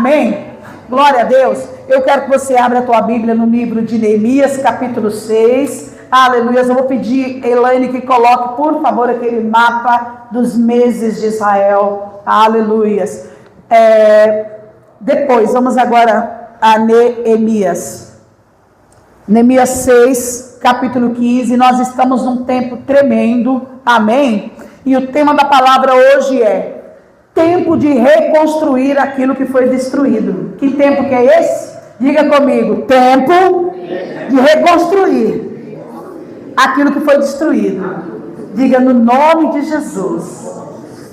Amém? Glória a Deus. Eu quero que você abra a tua Bíblia no livro de Neemias, capítulo 6. Aleluia. Eu vou pedir, Elaine, que coloque, por favor, aquele mapa dos meses de Israel. Aleluia. Depois, vamos agora a Neemias. Neemias 6, capítulo 15. Nós estamos num tempo tremendo. Amém? E o tema da palavra hoje é tempo de reconstruir aquilo que foi destruído. Que tempo que é esse? Diga comigo, tempo de reconstruir aquilo que foi destruído. Diga no nome de Jesus.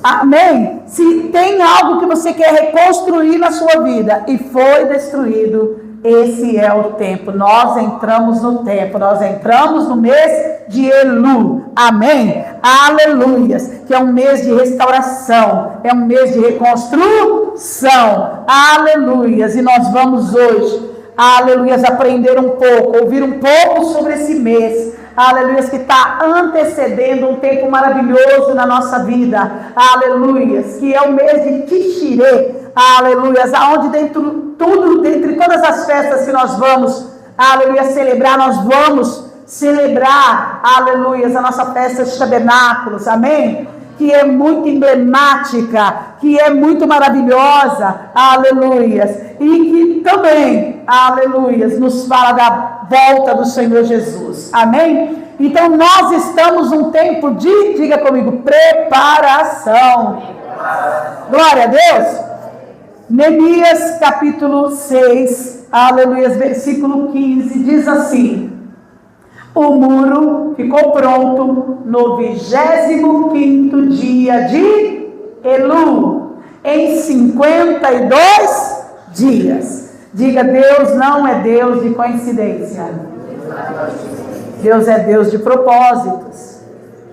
Amém? Se tem algo que você quer reconstruir na sua vida e foi destruído, esse é o tempo. Nós entramos no tempo, nós entramos no mês de Elu. Amém? Aleluias. Que é um mês de restauração, é um mês de reconstrução. Aleluias. E nós vamos hoje, aleluias, aprender um pouco, ouvir um pouco sobre esse mês. Aleluias, que está antecedendo um tempo maravilhoso na nossa vida. Aleluias, que é o mês de Tishire. Aleluias, aonde dentre todas as festas que nós vamos, aleluia, celebrar, nós vamos celebrar, aleluias, a nossa festa de tabernáculos, amém? Que é muito emblemática, que é muito maravilhosa, aleluias, e que também, aleluias, nos fala da volta do Senhor Jesus, amém? Então nós estamos num tempo de, diga comigo, preparação. Glória a Deus. Neemias capítulo 6, aleluia, versículo 15, diz assim: o muro ficou pronto no 25º dia de Elu, em 52 dias. Diga, Deus não é Deus de coincidência. Deus é Deus de propósitos.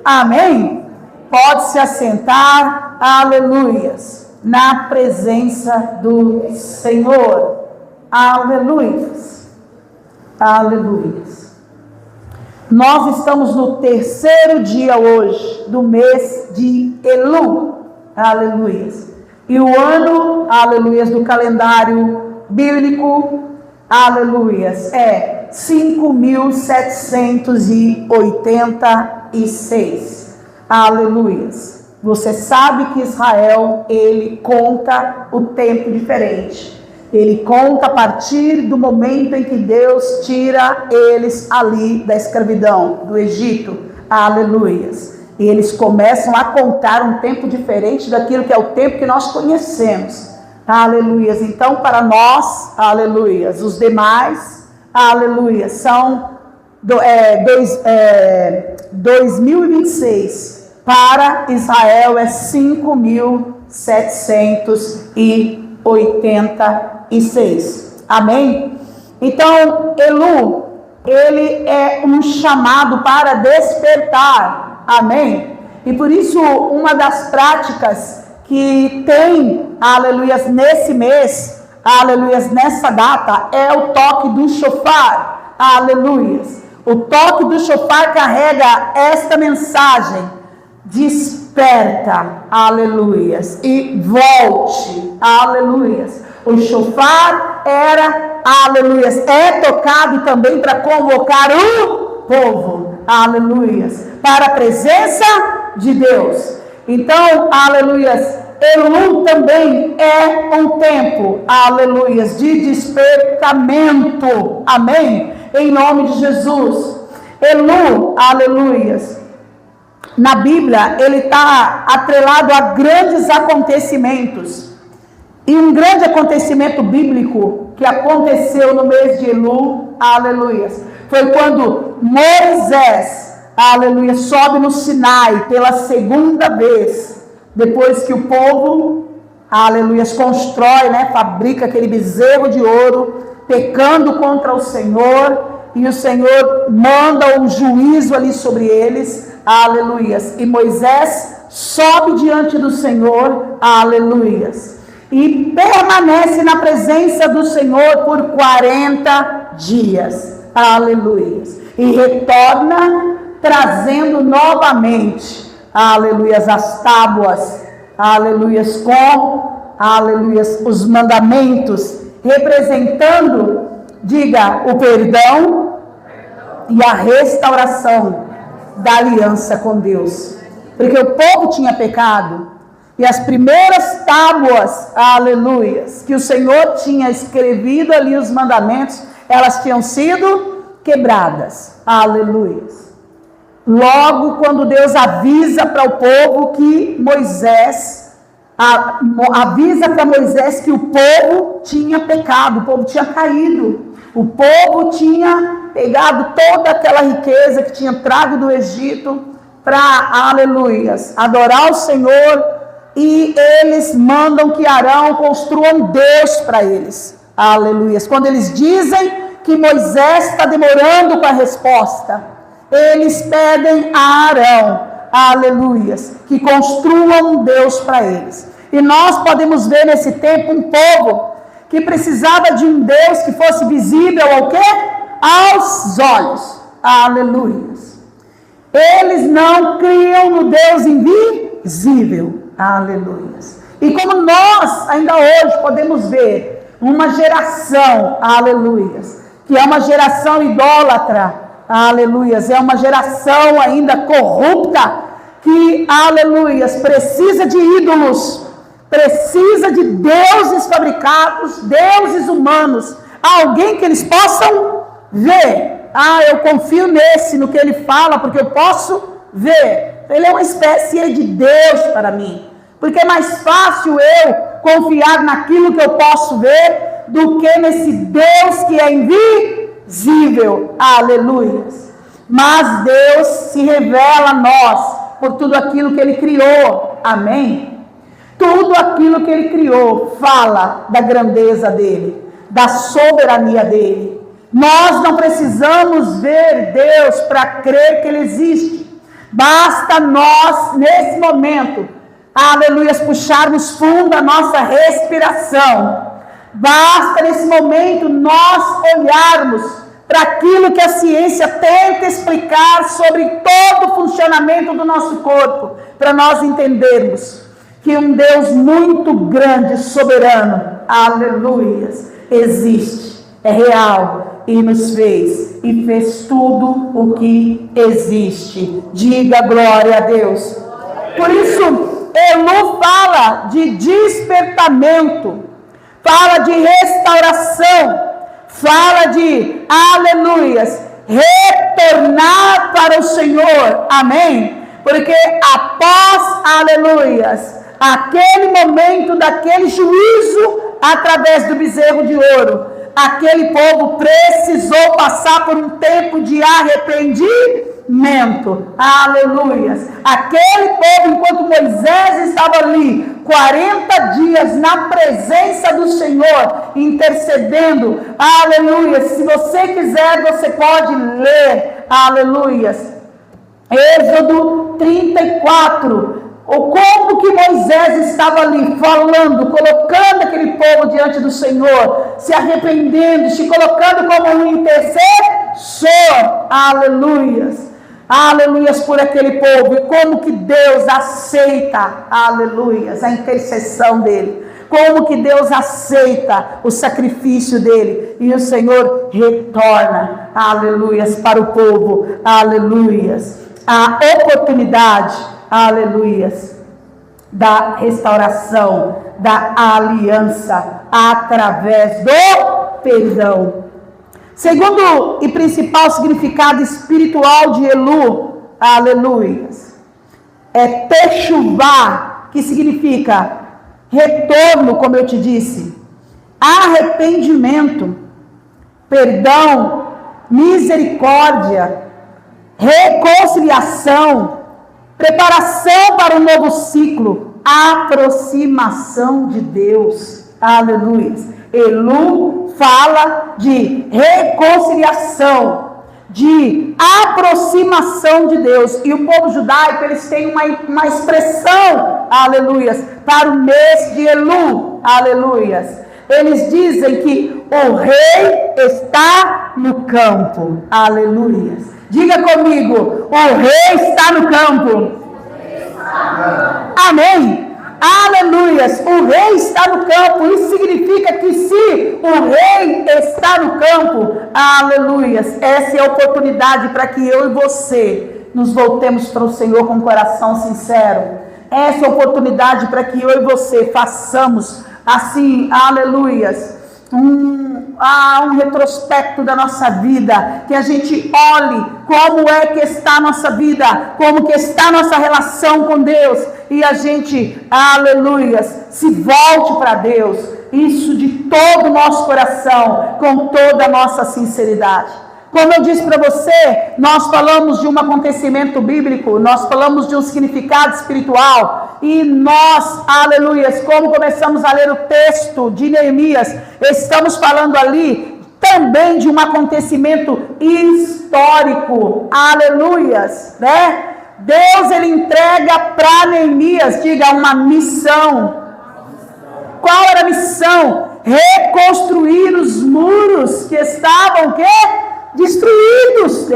Amém? Pode se assentar, aleluias, na presença do Senhor. Aleluias. Aleluias. Nós estamos no terceiro dia hoje do mês de Elu. Aleluias. E o ano, aleluias, do calendário bíblico, aleluias, é 5.786. Aleluias. Você sabe que Israel, ele conta o tempo diferente. Ele conta a partir do momento em que Deus tira eles ali da escravidão, do Egito. Aleluias. E eles começam a contar um tempo diferente daquilo que é o tempo que nós conhecemos. Aleluias. Então, para nós, aleluias, os demais, aleluias, são 2026. Para Israel é 5.786. Amém? Então, Elu, ele é um chamado para despertar. Amém? E por isso, uma das práticas que tem, aleluias, nesse mês, aleluias, nessa data, é o toque do shofar. Aleluias. O toque do shofar carrega esta mensagem: desperta, aleluias, e volte, aleluias. O shofar era, aleluias, é tocado também para convocar o povo, aleluias, para a presença de Deus. Então, aleluias, Elu também é um tempo, aleluias, de despertamento, amém? Em nome de Jesus. Elu, aleluias, na Bíblia, ele está atrelado a grandes acontecimentos. E um grande acontecimento bíblico que aconteceu no mês de Elu, aleluia, foi quando Moisés, aleluia, sobe no Sinai pela segunda vez, depois que o povo, aleluia, constrói, fabrica aquele bezerro de ouro, pecando contra o Senhor, e o Senhor manda um juízo ali sobre eles, aleluias, e Moisés sobe diante do Senhor, aleluias, e permanece na presença do Senhor por 40 dias, aleluias, e retorna trazendo novamente, aleluias, as tábuas, aleluias, com aleluias, os mandamentos, representando, diga, o perdão e a restauração da aliança com Deus. Porque o povo tinha pecado, e as primeiras tábuas, aleluias, que o Senhor tinha escrevido ali os mandamentos, elas tinham sido quebradas, aleluias. Logo, quando Deus avisa para o povo que avisa para Moisés que o povo tinha pecado, o povo tinha caído, o povo tinha pegado toda aquela riqueza que tinha trago do Egito para, aleluias, adorar o Senhor, e eles mandam que Arão construa um Deus para eles, aleluias. Quando eles dizem que Moisés está demorando com a resposta, eles pedem a Arão, aleluias, que construam um Deus para eles. E nós podemos ver nesse tempo um povo que precisava de um Deus que fosse visível ao quê? Aos olhos, aleluias. Eles não criam no Deus invisível, aleluias. E como nós ainda hoje podemos ver uma geração, aleluias, que é uma geração idólatra, aleluias, é uma geração ainda corrupta, que, aleluias, precisa de ídolos, precisa de deuses fabricados, deuses humanos, alguém que eles possam ver. Eu confio nesse, no que ele fala, porque eu posso ver. Ele é uma espécie de Deus para mim, porque é mais fácil eu confiar naquilo que eu posso ver, do que nesse Deus que é invisível, aleluias. Mas Deus se revela a nós por tudo aquilo que Ele criou, amém? Tudo aquilo que Ele criou fala da grandeza dEle, da soberania dEle. Nós não precisamos ver Deus para crer que Ele existe. Basta nós, nesse momento, aleluias, puxarmos fundo a nossa respiração. Basta nesse momento nós olharmos para aquilo que a ciência tenta explicar sobre todo o funcionamento do nosso corpo, para nós entendermos que um Deus muito grande, soberano, aleluias, existe, é real, e nos fez, e fez tudo o que existe. Diga glória a Deus. Por isso, Elu fala de despertamento, fala de restauração, fala de, aleluias, retornar para o Senhor, amém? Porque após, aleluias, aquele momento daquele juízo através do bezerro de ouro, aquele povo precisou passar por um tempo de arrependimento, aleluias. Aquele povo, enquanto Moisés estava ali 40 dias na presença do Senhor, intercedendo, aleluias. Se você quiser, você pode ler, aleluias, Êxodo 34, como que Moisés estava ali falando, colocando aquele povo diante do Senhor, se arrependendo, se colocando como um intercessor, aleluias, aleluias, por aquele povo, e como que Deus aceita, aleluias, a intercessão dele, como que Deus aceita o sacrifício dele, e o Senhor retorna, aleluias, para o povo, aleluias, a oportunidade, aleluias, da restauração, da aliança, através do perdão. Segundo e principal significado espiritual de Elu, aleluias, é techuvá, que significa retorno, como eu te disse, arrependimento, perdão, misericórdia, reconciliação, preparação para um novo ciclo, aproximação de Deus, aleluia. Elu fala de reconciliação, de aproximação de Deus, e o povo judaico, eles têm uma expressão, aleluias, para o mês de Elu, aleluias. Eles dizem que o rei está no campo, aleluias. Diga comigo, o rei está no campo. Amém. aleluias, o rei está no campo. Isso significa que se o rei está no campo, aleluias, essa é a oportunidade para que eu e você nos voltemos para o Senhor com um coração sincero. Essa é a oportunidade para que eu e você façamos assim, aleluias, um retrospecto da nossa vida, que a gente olhe como é que está a nossa vida, como que está a nossa relação com Deus, e a gente, aleluias, se volte para Deus, isso de todo o nosso coração, com toda a nossa sinceridade. Como eu disse para você, nós falamos de um acontecimento bíblico, nós falamos de um significado espiritual, e nós, aleluias, como começamos a ler o texto de Neemias, estamos falando ali também de um acontecimento histórico, aleluias, né? Deus, ele entrega para Neemias, diga, uma missão. Qual era a missão? Reconstruir os muros que estavam, o quê? Destruídos.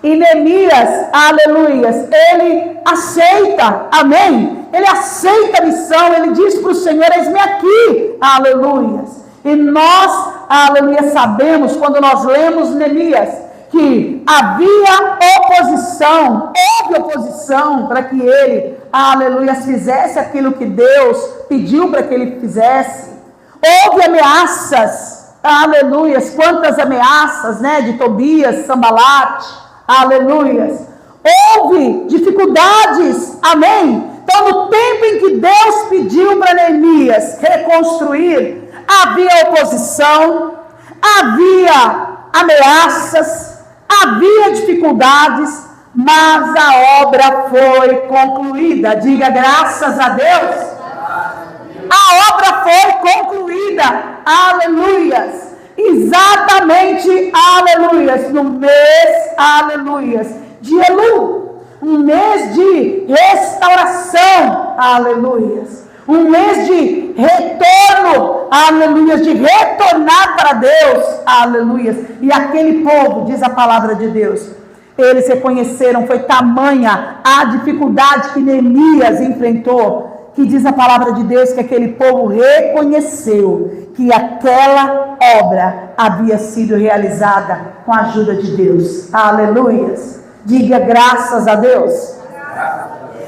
E Neemias, aleluias, ele aceita, amém? Ele aceita a missão, ele diz para o Senhor, eis-me aqui, aleluias. E nós, aleluia, sabemos, quando nós lemos Neemias, que havia oposição, houve oposição para que ele, aleluia, fizesse aquilo que Deus pediu para que ele fizesse. Houve ameaças, aleluias, quantas ameaças, né, de Tobias, Sambalate, aleluias. Houve dificuldades, amém? Então, no tempo em que Deus pediu para Neemias reconstruir, havia oposição, havia ameaças, havia dificuldades, mas a obra foi concluída. Diga, graças a Deus. A obra foi concluída, aleluias, exatamente, aleluias, no mês, aleluias, de Elu, um mês de restauração, aleluias, um mês de retorno, aleluias, de retornar para Deus, aleluias, e aquele povo, diz a palavra de Deus, eles reconheceram, foi tamanha a dificuldade que Neemias enfrentou, que diz a palavra de Deus que aquele povo reconheceu que aquela obra havia sido realizada com a ajuda de Deus. Aleluias. Diga graças a Deus.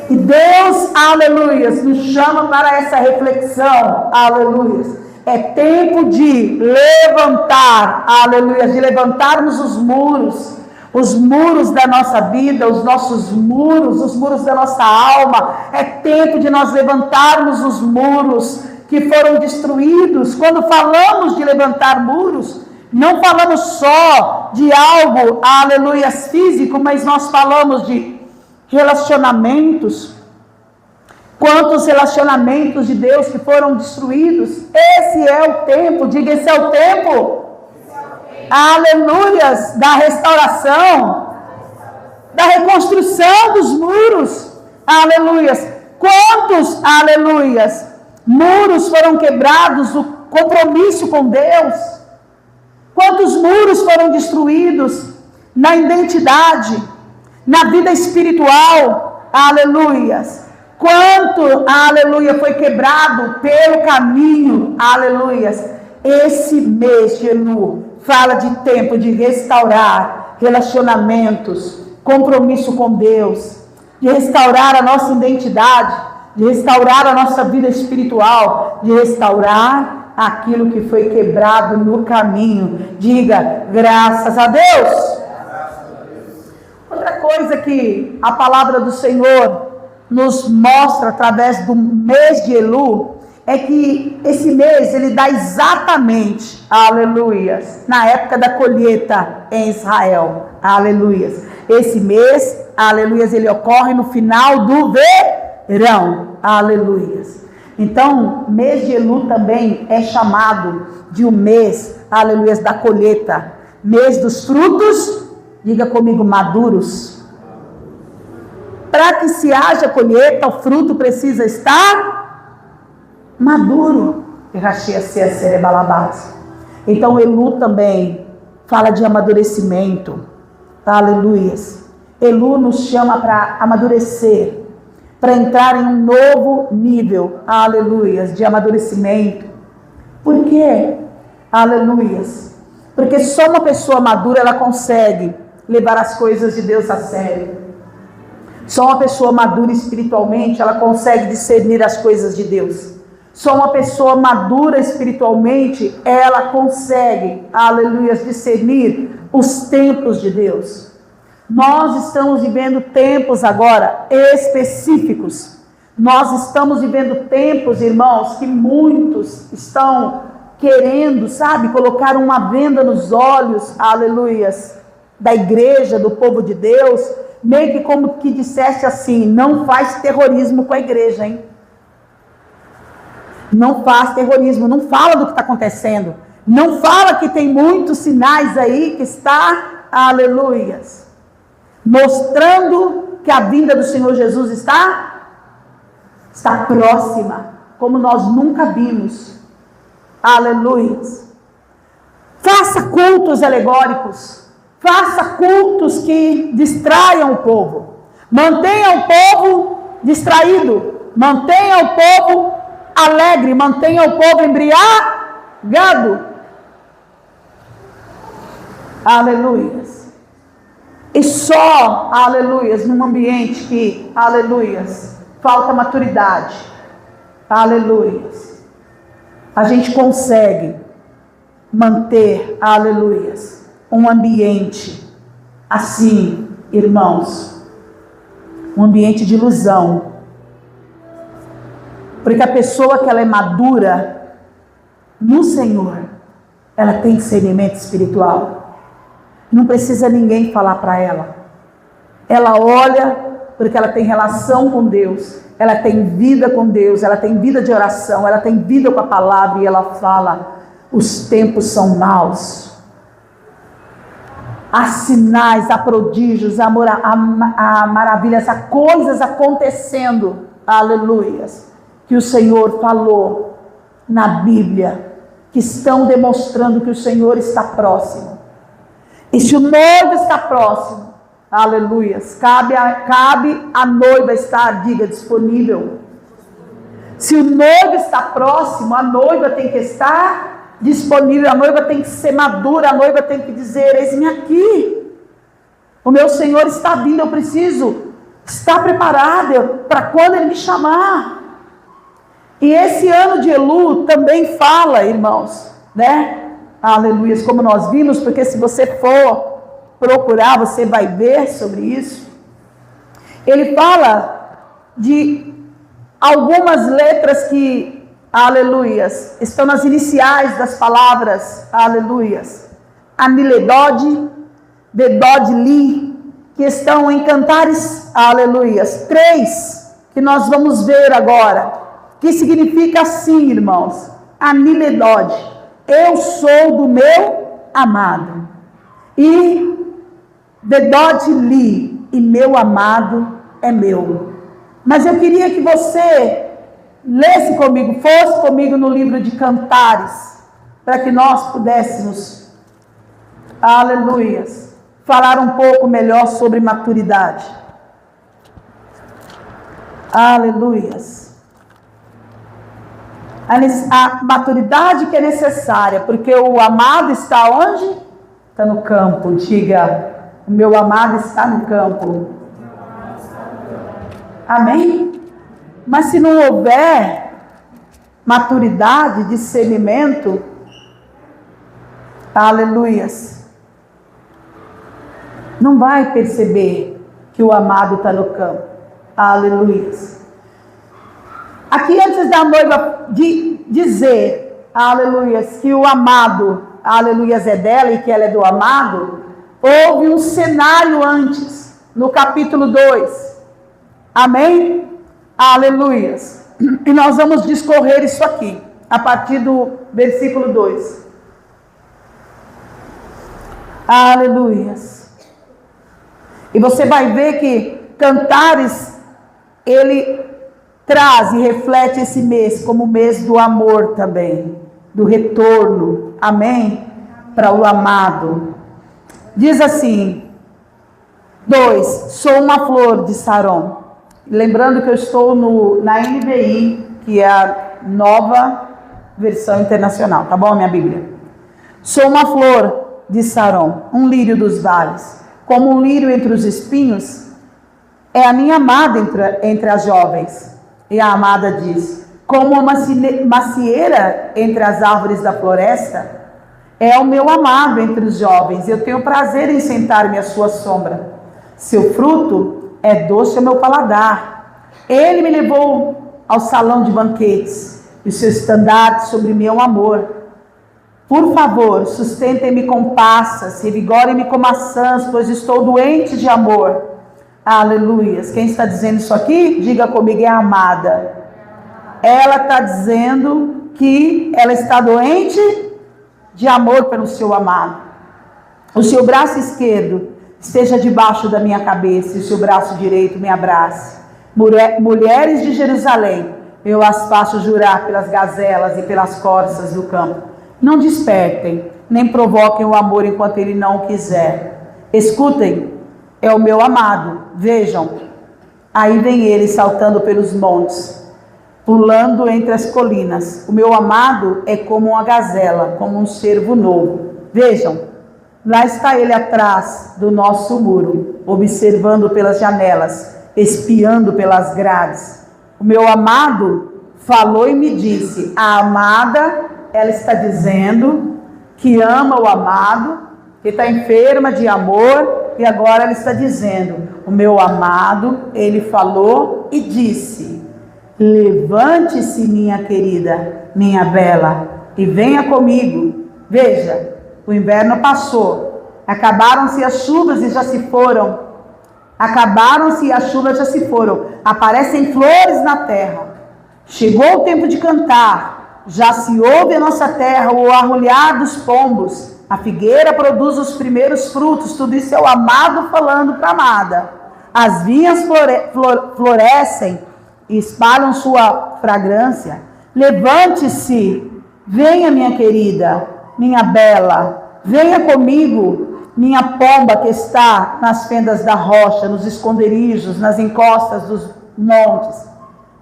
E Deus, aleluias, nos chama para essa reflexão. Aleluias. É tempo de levantar, aleluias, de levantarmos os muros da nossa vida, os nossos muros, os muros da nossa alma. É tempo de nós levantarmos os muros que foram destruídos. Quando falamos de levantar muros, não falamos só de algo, aleluia, físico, mas nós falamos de relacionamentos. Quantos relacionamentos de Deus que foram destruídos? Esse é o tempo, diga, esse é o tempo. Aleluias, da restauração, da reconstrução dos muros, aleluias. Quantos, aleluias, muros foram quebrados do compromisso com Deus? Quantos muros foram destruídos na identidade, na vida espiritual, aleluias. Quanto, aleluia, foi quebrado pelo caminho, aleluias. Esse mês de Elu fala de tempo de restaurar relacionamentos, compromisso com Deus, de restaurar a nossa identidade, de restaurar a nossa vida espiritual, de restaurar aquilo que foi quebrado no caminho. Diga, graças a Deus. Outra coisa que a palavra do Senhor nos mostra através do mês de Elu, é que esse mês ele dá exatamente, aleluias, na época da colheita em Israel, aleluias. Esse mês, aleluias, ele ocorre no final do verão, aleluias. Então, mês de Elu também é chamado de um mês, aleluias, da colheita, mês dos frutos, diga comigo, maduros. Para que se haja colheita, o fruto precisa estar maduro. Então Elu também fala de amadurecimento, aleluias. Elu nos chama para amadurecer, para entrar em um novo nível, aleluias, de amadurecimento. Por quê? Aleluias. Porque só uma pessoa madura, ela consegue levar as coisas de Deus a sério. Só uma pessoa madura espiritualmente, ela consegue discernir as coisas de Deus. Só uma pessoa madura espiritualmente, ela consegue, aleluia, discernir os tempos de Deus. Nós estamos vivendo tempos agora específicos. Nós estamos vivendo tempos, irmãos, que muitos estão querendo, sabe, colocar uma venda nos olhos, aleluias, da igreja, do povo de Deus, meio que como que dissesse assim: não faz terrorismo com a igreja, hein? Não faz terrorismo, não fala do que está acontecendo, não fala que tem muitos sinais aí que está, aleluias, mostrando que a vinda do Senhor Jesus está próxima, como nós nunca vimos, aleluias. Faça cultos alegóricos, faça cultos que distraiam o povo, mantenha o povo distraído, mantenha o povo alegre, mantenha o povo embriagado. Aleluias. E só, aleluias, num ambiente que, aleluias, falta maturidade, aleluias, a gente consegue manter, aleluias, um ambiente assim, irmãos, um ambiente de ilusão. Porque a pessoa que ela é madura no Senhor, ela tem discernimento espiritual. Não precisa ninguém falar para ela. Ela olha porque ela tem relação com Deus. Ela tem vida com Deus. Ela tem vida de oração. Ela tem vida com a palavra. E ela fala: os tempos são maus. Há sinais, há prodígios, há maravilhas, há coisas acontecendo. Aleluias. Que o Senhor falou na Bíblia, que estão demonstrando que o Senhor está próximo. E se o noivo está próximo, aleluias, cabe a noiva estar, diga, disponível. Se o noivo está próximo, a noiva tem que estar disponível, a noiva tem que ser madura, a noiva tem que dizer: eis-me aqui, o meu Senhor está vindo, eu preciso estar preparada para quando Ele me chamar. E esse ano de Elu também fala, irmãos, né? Aleluia, como nós vimos, porque se você for procurar, você vai ver sobre isso. Ele fala de algumas letras que, aleluias, estão nas iniciais das palavras, aleluias, Aniledod, Bedod Li, que estão em Cantares, aleluias, 3, que nós vamos ver agora. Que significa assim, irmãos: Aniledod, eu sou do meu amado, e Bedod Li, e meu amado é meu. Mas eu queria que você lesse comigo, fosse comigo no livro de Cantares, para que nós pudéssemos, aleluias, falar um pouco melhor sobre maturidade. Aleluias. A maturidade que é necessária, porque o amado está onde? Está no campo. Diga: o meu amado está no campo. Amém? Mas se não houver maturidade, discernimento, aleluias, não vai perceber que o amado está no campo. Aleluias. Aqui, antes da noiva dizer, aleluias, que o amado, aleluias, é dela e que ela é do amado, houve um cenário antes, no capítulo 2. Amém? Aleluias. E nós vamos discorrer isso aqui, a partir do versículo 2. Aleluias. E você vai ver que Cantares, ele traz e reflete esse mês como o mês do amor também, do retorno, amém? Para o amado. Diz assim, 2, sou uma flor de Saron, Lembrando que eu estou na NVI, que é a nova versão internacional, tá bom, minha Bíblia? Sou uma flor de Saron, um lírio dos vales. Como um lírio entre os espinhos, é a minha amada entre as jovens. E a amada diz, como uma macieira entre as árvores da floresta, é o meu amado entre os jovens. Eu tenho prazer em sentar-me à sua sombra. Seu fruto é doce ao meu paladar. Ele me levou ao salão de banquetes, e o seu estandarte sobre meu amor. Por favor, sustentem-me com passas, revigorem-me com maçãs, pois estou doente de amor. Aleluias. Quem está dizendo isso aqui? Diga comigo, é a amada. Ela está dizendo que ela está doente de amor pelo seu amado. O seu braço esquerdo esteja debaixo da minha cabeça, e o seu braço direito me abrace. Mulheres de Jerusalém, eu as faço jurar pelas gazelas e pelas corças do campo. Não despertem, nem provoquem o amor enquanto ele não o quiser. Escutem, é o meu amado, vejam. Aí vem ele saltando pelos montes, pulando entre as colinas. O meu amado é como uma gazela, como um cervo novo. Vejam, lá está ele atrás do nosso muro, observando pelas janelas, espiando pelas grades. O meu amado falou e me disse, a amada, ela está dizendo que ama o amado, que está enferma de amor, e agora ela está dizendo, o meu amado, ele falou e disse, levante-se, minha querida, minha bela, e venha comigo. Veja, o inverno passou, acabaram-se as chuvas e já se foram. Acabaram-se as chuvas já se foram. Aparecem flores na terra. Chegou o tempo de cantar. Já se ouve a nossa terra o arrulhar dos pombos. A figueira produz os primeiros frutos. Tudo isso é o amado falando para a amada. As vinhas florescem e espalham sua fragrância. Levante-se, venha, minha querida, minha bela, venha comigo, minha pomba que está nas fendas da rocha, nos esconderijos, nas encostas dos montes.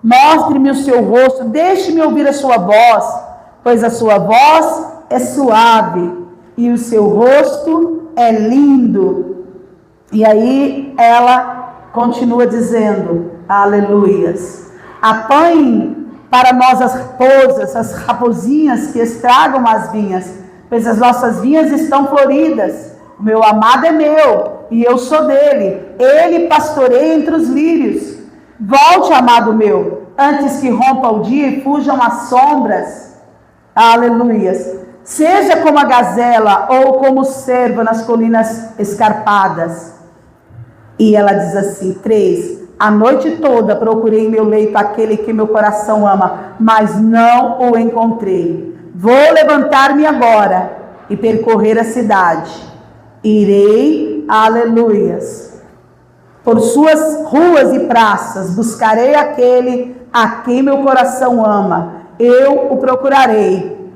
Mostre-me o seu rosto, deixe-me ouvir a sua voz, pois a sua voz é suave e o seu rosto é lindo. E aí ela continua dizendo, aleluias, apanhem para nós as raposas, as raposinhas que estragam as vinhas, pois as nossas vinhas estão floridas. O meu amado é meu e eu sou dele. Ele pastoreia entre os lírios. Volte, amado meu, antes que rompa o dia e fujam as sombras. Aleluias. Seja como a gazela ou como o cervo nas colinas escarpadas. E ela diz assim, 3. A noite toda procurei em meu leito aquele que meu coração ama, mas não o encontrei. Vou levantar-me agora e percorrer a cidade. Irei, aleluias, por suas ruas e praças, buscarei aquele a quem meu coração ama. Eu o procurarei.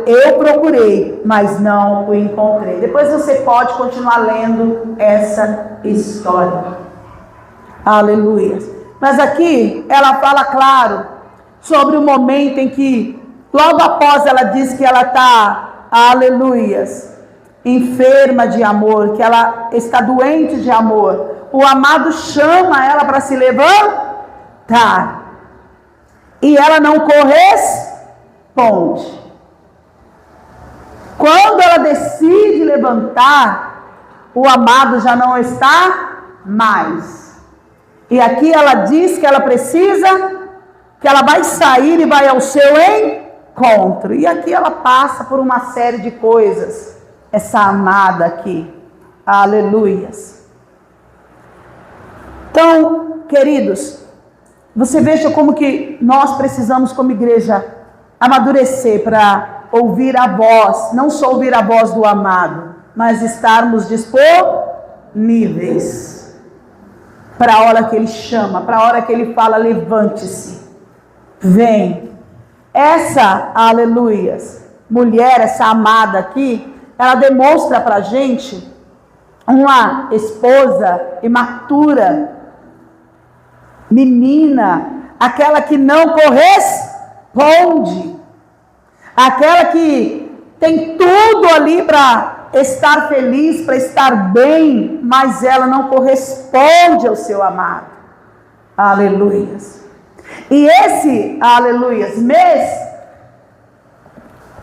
Eu procurei, mas não o encontrei. Depois você pode continuar lendo essa história. Aleluia. Mas aqui ela fala, claro, sobre o momento em que, logo após ela diz que ela está, aleluias, enferma de amor, que ela está doente de amor. O amado chama ela para se levantar. E ela não corresponde. Quando ela decide levantar, o amado já não está mais. E aqui ela diz que ela precisa, que ela vai sair e vai ao seu encontro. E aqui ela passa por uma série de coisas. Essa amada aqui. Aleluias. Então, queridos, você veja como que nós precisamos como igreja amadurecer para ouvir a voz, não só ouvir a voz do amado, mas estarmos disponíveis para a hora que ele chama, para a hora que ele fala, levante-se, vem. Essa, aleluias, mulher, essa amada aqui, ela demonstra para a gente uma esposa imatura, menina, aquela que não corresponde, aquela que tem tudo ali para estar feliz, para estar bem, mas ela não corresponde ao seu amado. Aleluias. E esse, aleluias, mês,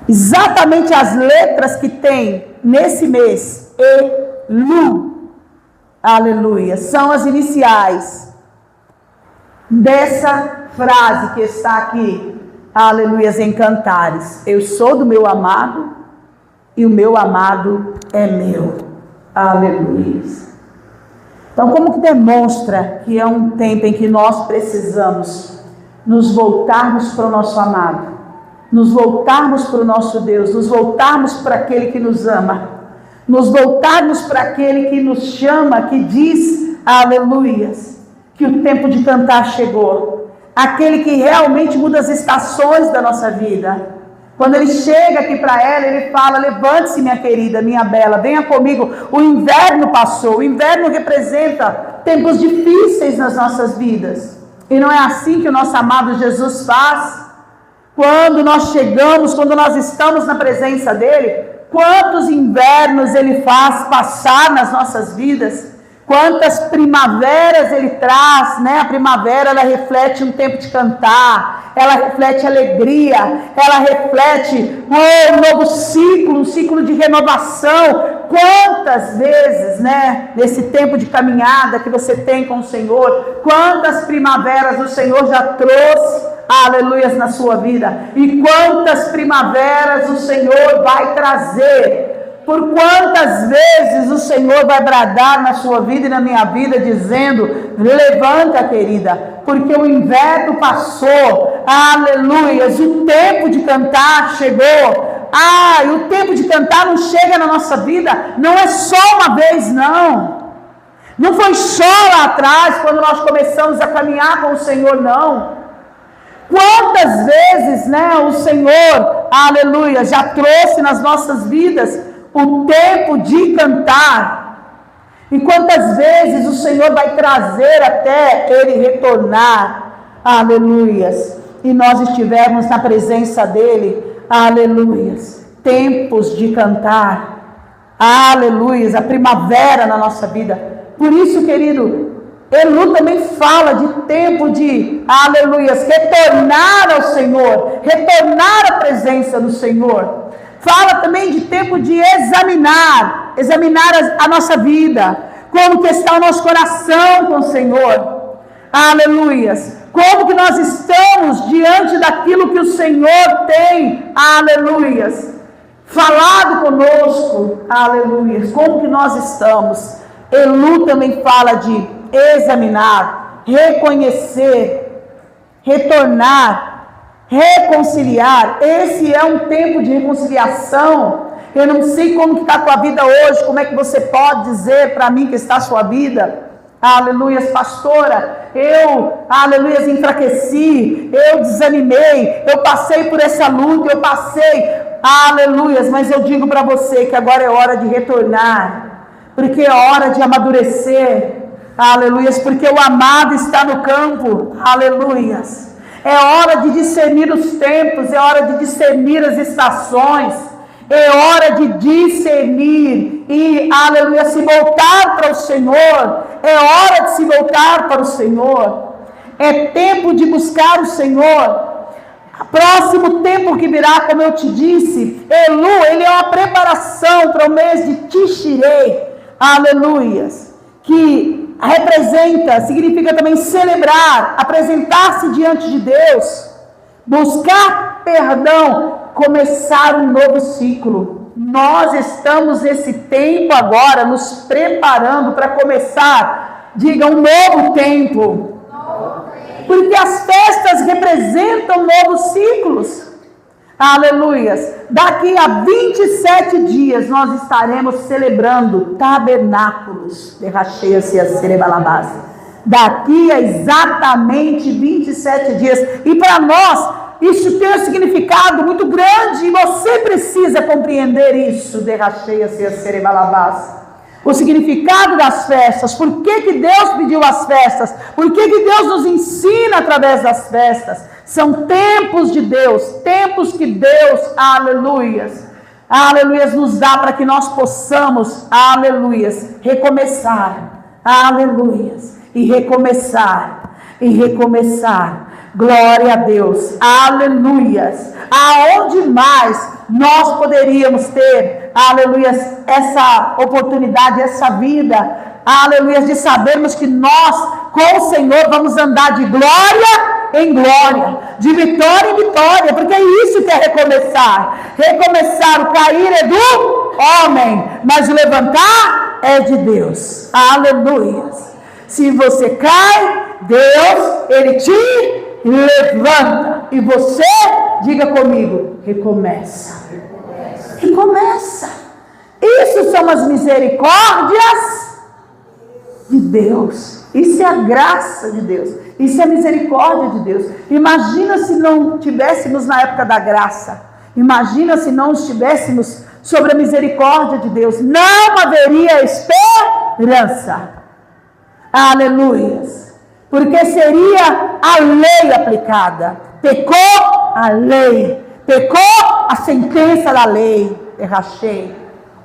exatamente as letras que tem nesse mês, Elu, aleluia, são as iniciais dessa frase que está aqui, aleluias, em Cantares. Eu sou do meu amado e o meu amado é meu. Aleluias. Então, como que demonstra que é um tempo em que nós precisamos nos voltarmos para o nosso amado, nos voltarmos para o nosso Deus, nos voltarmos para aquele que nos ama, nos voltarmos para aquele que nos chama, que diz, aleluias, que o tempo de cantar chegou, aquele que realmente muda as estações da nossa vida. Quando ele chega aqui para ela, ele fala: levante-se, minha querida, minha bela, venha comigo. O inverno passou. O inverno representa tempos difíceis nas nossas vidas. E não é assim que o nosso amado Jesus faz. Quando nós chegamos, quando nós estamos na presença dele, quantos invernos ele faz passar nas nossas vidas. Quantas primaveras ele traz, né? A primavera, ela reflete um tempo de cantar, ela reflete alegria, ela reflete um novo ciclo, um ciclo de renovação. Quantas vezes, né? Nesse tempo de caminhada que você tem com o Senhor, quantas primaveras o Senhor já trouxe, aleluias, na sua vida. E quantas primaveras o Senhor vai trazer. Por quantas vezes o Senhor vai bradar na sua vida e na minha vida, dizendo: levanta, querida, porque o inverno passou, aleluias, o tempo de cantar chegou. E o tempo de cantar não chega na nossa vida, não é só uma vez, não. Não foi só lá atrás, quando nós começamos a caminhar com o Senhor, não. Quantas vezes, né, o Senhor, aleluia, já trouxe nas nossas vidas o tempo de cantar. E quantas vezes o Senhor vai trazer até ele retornar, aleluias, e nós estivermos na presença dele, aleluias, tempos de cantar, aleluias, a primavera na nossa vida. Por isso, querido, Elu também fala de tempo de, aleluias, retornar ao Senhor, retornar à presença do Senhor. Fala também de tempo de examinar a nossa vida, como que está o nosso coração com o Senhor, aleluias, como que nós estamos diante daquilo que o Senhor tem, aleluias, falado conosco, aleluias, como que nós estamos. Elu também fala de examinar, reconhecer, retornar, reconciliar. Esse é um tempo de reconciliação. Eu não sei como que está a tua vida hoje, como é que você pode dizer para mim que está a sua vida, aleluias, pastora, eu, aleluias, enfraqueci, eu desanimei, eu passei por essa luta, eu passei, aleluias, mas eu digo para você que agora é hora de retornar, porque é hora de amadurecer, aleluias, porque o amado está no campo, aleluias. É hora de discernir os tempos, é hora de discernir as estações, é hora de discernir e, aleluia, se voltar para o Senhor, é hora de se voltar para o Senhor, é tempo de buscar o Senhor. Próximo tempo que virá, como eu te disse, Elu, ele é uma preparação para o mês de Tishrei, aleluias, que representa, significa também celebrar, apresentar-se diante de Deus, buscar perdão, começar um novo ciclo. Nós estamos nesse tempo agora, nos preparando para começar, diga, um novo tempo, porque as festas representam novos ciclos, aleluias. Daqui a 27 dias nós estaremos celebrando tabernáculos. Daqui a exatamente 27 dias. E para nós, isso tem um significado muito grande. E você precisa compreender isso. o significado das festas, por que Deus pediu as festas, por que Deus nos ensina através das festas. São tempos de Deus, tempos que Deus, aleluias, nos dá para que nós possamos, aleluias, recomeçar, aleluias, e recomeçar, glória a Deus, aleluias. Aonde mais nós poderíamos ter, aleluias, essa oportunidade, essa vida, aleluias, de sabermos que nós, com o Senhor, vamos andar de glória em glória, de vitória em vitória, porque é isso que é recomeçar. Recomeçar, o cair é do homem, mas o levantar é de Deus, aleluias. Se você cai, Deus, Ele te levanta, e você, diga comigo, recomeça. Isso são as misericórdias de Deus, isso é a graça de Deus, isso é a misericórdia de Deus. Imagina se não estivéssemos na época da graça, imagina se não estivéssemos sobre a misericórdia de Deus, não haveria esperança, aleluias, porque seria a lei aplicada. Pecou a lei, pecou a sentença da lei. Errachei.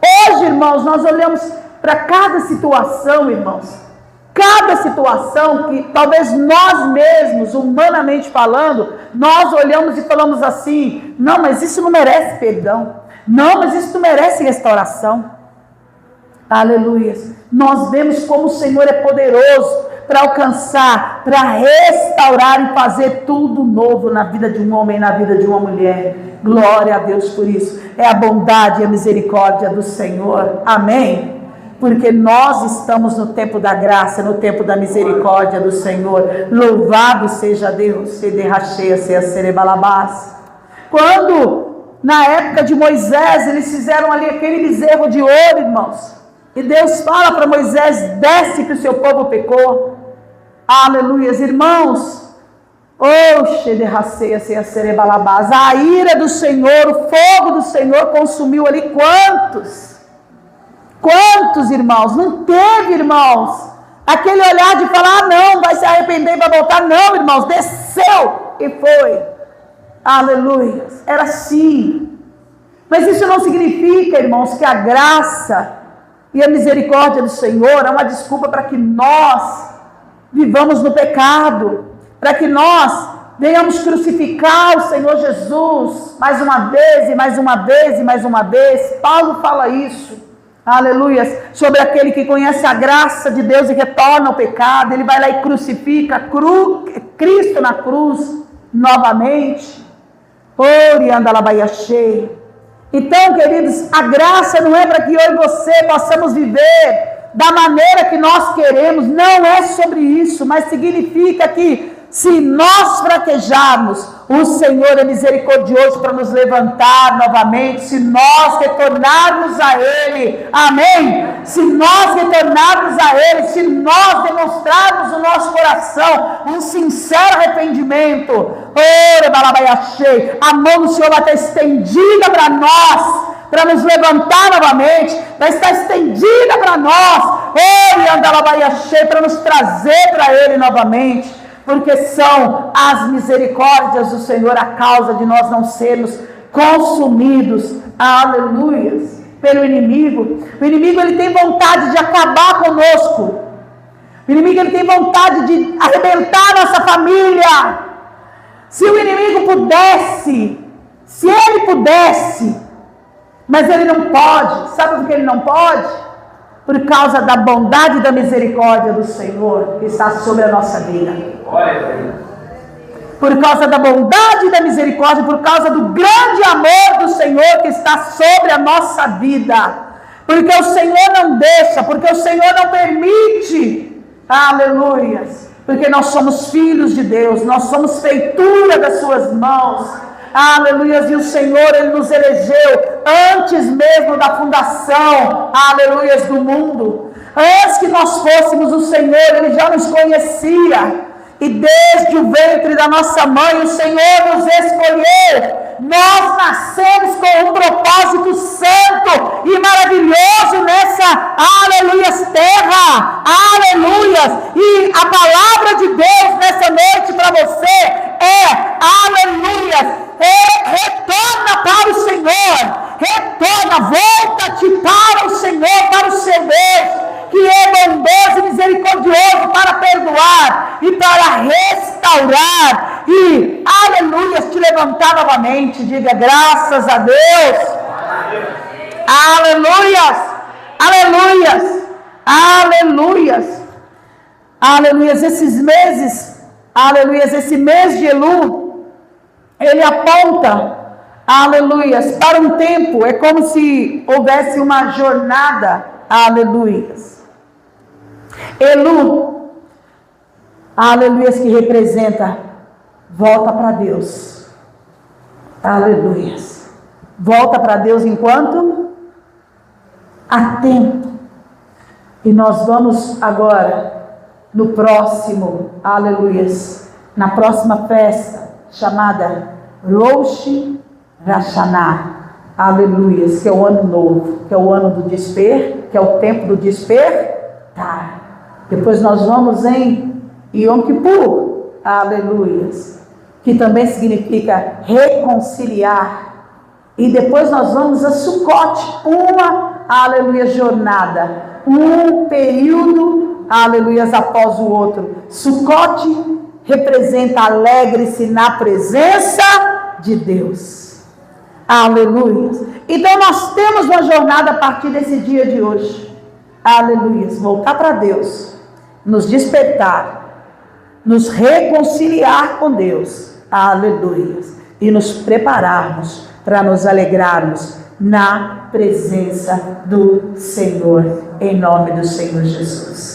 Hoje, irmãos, nós olhamos para cada situação, irmãos, cada situação que talvez nós mesmos, humanamente falando, nós olhamos e falamos assim: não, mas isso não merece perdão, não, mas isso não merece restauração. Aleluias. Nós vemos como o Senhor é poderoso para alcançar, para restaurar e fazer tudo novo na vida de um homem, na vida de uma mulher. Glória a Deus por isso. É a bondade e a misericórdia do Senhor. Amém? Porque nós estamos no tempo da graça, no tempo da misericórdia do Senhor. Louvado seja Deus. Quando, na época de Moisés, eles fizeram ali aquele bezerro de ouro, irmãos, e Deus fala para Moisés: desce que o seu povo pecou. Aleluias, irmãos. A ira do Senhor, o fogo do Senhor consumiu ali quantos? Quantos, irmãos? Não teve, irmãos, aquele olhar de falar: não, vai se arrepender e vai voltar. Não, irmãos, desceu e foi. Aleluias, era assim. Mas isso não significa, irmãos, que a graça e a misericórdia do Senhor é uma desculpa para que nós vivamos no pecado, para que nós venhamos crucificar o Senhor Jesus mais uma vez e mais uma vez e mais uma vez. Paulo fala isso, aleluias, sobre aquele que conhece a graça de Deus e retorna ao pecado. Ele vai lá e crucifica Cristo na cruz novamente. Então, queridos, a graça não é para que eu e você possamos viver da maneira que nós queremos, não é sobre isso, mas significa que se nós fraquejarmos, o Senhor é misericordioso para nos levantar novamente, se nós retornarmos a Ele, amém? Se nós retornarmos a Ele, se nós demonstrarmos no nosso coração um sincero arrependimento, a mão do Senhor vai estar estendida para nós, para nos levantar novamente, vai estar estendida para nós, para nos trazer para Ele novamente, porque são as misericórdias do Senhor a causa de nós não sermos consumidos, aleluias, pelo inimigo. O inimigo, ele tem vontade de acabar conosco, o inimigo, ele tem vontade de arrebentar nossa família. Se o inimigo pudesse, se ele pudesse, mas ele não pode. Sabe por que ele não pode? Por causa da bondade e da misericórdia do Senhor que está sobre a nossa vida. Por causa da bondade e da misericórdia, por causa do grande amor do Senhor que está sobre a nossa vida. Porque o Senhor não deixa, porque o Senhor não permite. Aleluias. Porque nós somos filhos de Deus, nós somos feitura das suas mãos. Aleluias, e o Senhor, Ele nos elegeu antes mesmo da fundação, aleluias, do mundo. Antes que nós fôssemos, o Senhor, Ele já nos conhecia. E desde o ventre da nossa mãe, o Senhor nos escolheu. Nós nascemos com um propósito santo e maravilhoso nessa, aleluia, aleluias. E a palavra de Deus nessa noite para você é, aleluias, retorna para o Senhor, retorna, volta-te para o Senhor, para o seu Deus, que é bondoso e misericordioso para perdoar e para restaurar e, aleluia, te levantar novamente. Diga graças a Deus. Aleluias, aleluias, aleluias, aleluias. Esses meses, aleluias, esse mês de Elu, ele aponta, aleluias, para um tempo. É como se houvesse uma jornada, aleluias. Elu, aleluias, que representa volta para Deus, aleluias, volta para Deus enquanto há tempo. E nós vamos agora no próximo, aleluias, na próxima festa chamada Rosh Hashanah, aleluias, que é o ano novo, que é o ano do desper, que é o tempo do despertar. Depois nós vamos em Yom Kippur, aleluias, que também significa reconciliar. E depois nós vamos a Sukkot, uma, aleluia, jornada, um período, aleluias, após o outro. Sukkot representa alegre-se na presença de Deus, aleluias. Então nós temos uma jornada a partir desse dia de hoje, aleluias, voltar para Deus, nos despertar, nos reconciliar com Deus, aleluias, e nos prepararmos para nos alegrarmos na presença do Senhor, em nome do Senhor Jesus.